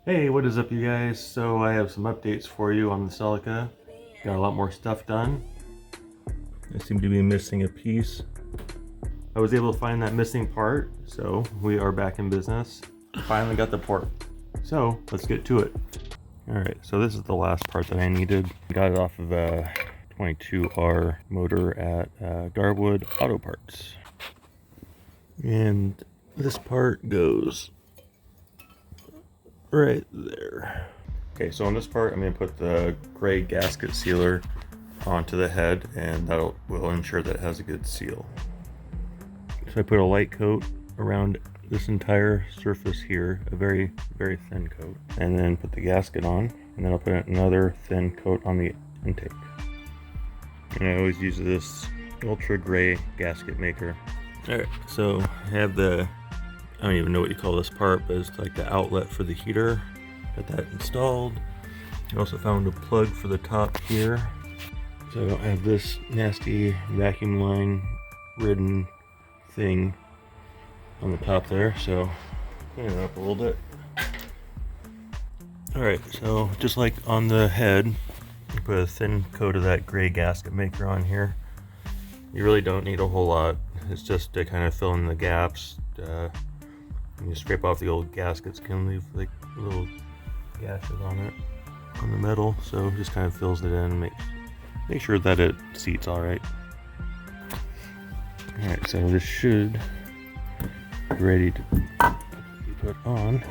Hey, what is up you guys? So I have some updates for you on the Celica. Got a lot more stuff done. I seem to be missing a piece. I was able to find that missing part, so we are back in business. Finally got the port. So let's get to it. Alright, so this is the last part that I needed. Got it off of a 22R motor at Garwood Auto Parts. And this part goes right there. Okay, so on this part, I'm going to put the gray gasket sealer onto the head, and that will ensure that it has a good seal. So I put a light coat around this entire surface here, a very, very thin coat, and then put the gasket on, and then I'll put another thin coat on the intake. And I always use this ultra gray gasket maker. Alright, so I have the, I don't even know what you call this part, but it's like the outlet for the heater. Got that installed. I also found a plug for the top here. So I don't have this nasty vacuum line ridden thing on the top there, so clean it up a little bit. Alright, so just like on the head, you put a thin coat of that gray gasket maker on here. You really don't need a whole lot. It's just to kind of fill in the gaps. You scrape off the old gaskets, can leave like little gashes on it, on the metal, so it just kind of fills it in and make sure that it seats all right. Alright, so this should be ready to be put on.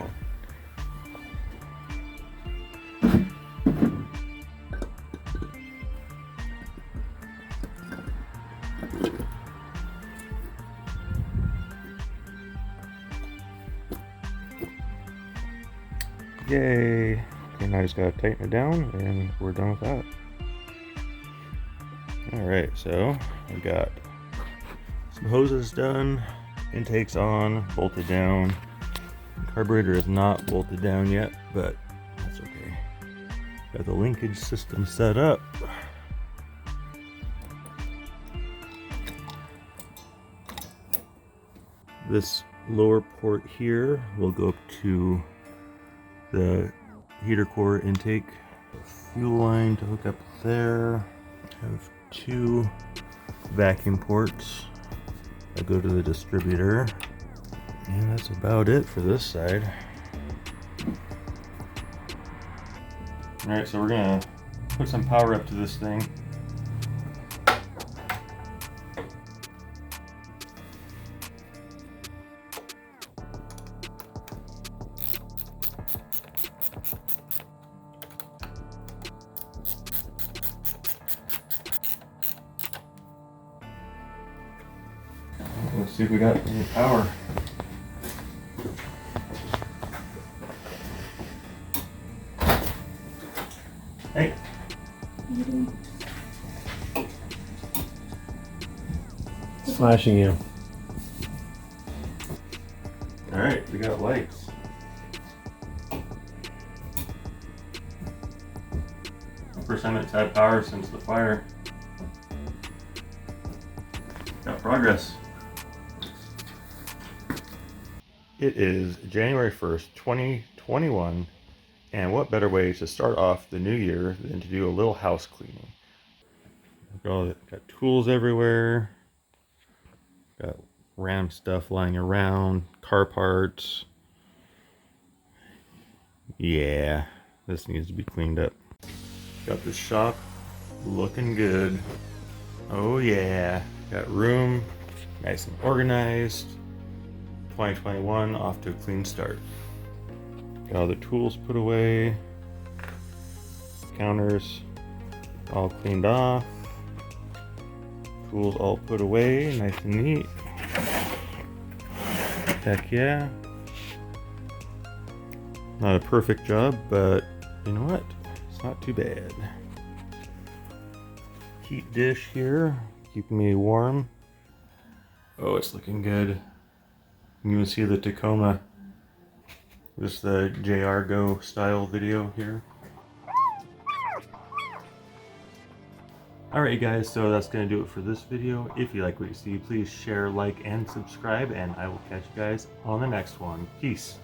Yay! Okay, now I just gotta tighten it down and we're done with that. Alright, so I've got some hoses done, intake's on, bolted down. The carburetor is not bolted down yet, but that's okay. Got the linkage system set up. This lower port here will go up to the heater core intake. Fuel line to hook up there. Have two vacuum ports that go to the distributor. And that's about it for this side. Alright, so we're gonna put some power up to this thing. Let's see if we got any power. Hey. It's flashing you. Alright, we got lights. First time it's had power since the fire. Got progress. It is January 1st, 2021, and what better way to start off the new year than to do a little house cleaning. Got tools everywhere, got random stuff lying around, car parts. Yeah, this needs to be cleaned up. Got the shop looking good. Oh yeah, got room, nice and organized. 2021 off to a clean start. Got all the tools put away, counters all cleaned off, tools all put away, nice and neat. Heck yeah. Not a perfect job, but you know what? It's not too bad. Heat dish here, keeping me warm. Oh, it's looking good. You can see the Tacoma, just the JR Go style video here. Alright guys, so that's going to do it for this video. If you like what you see, please share, like, and subscribe, and I will catch you guys on the next one. Peace.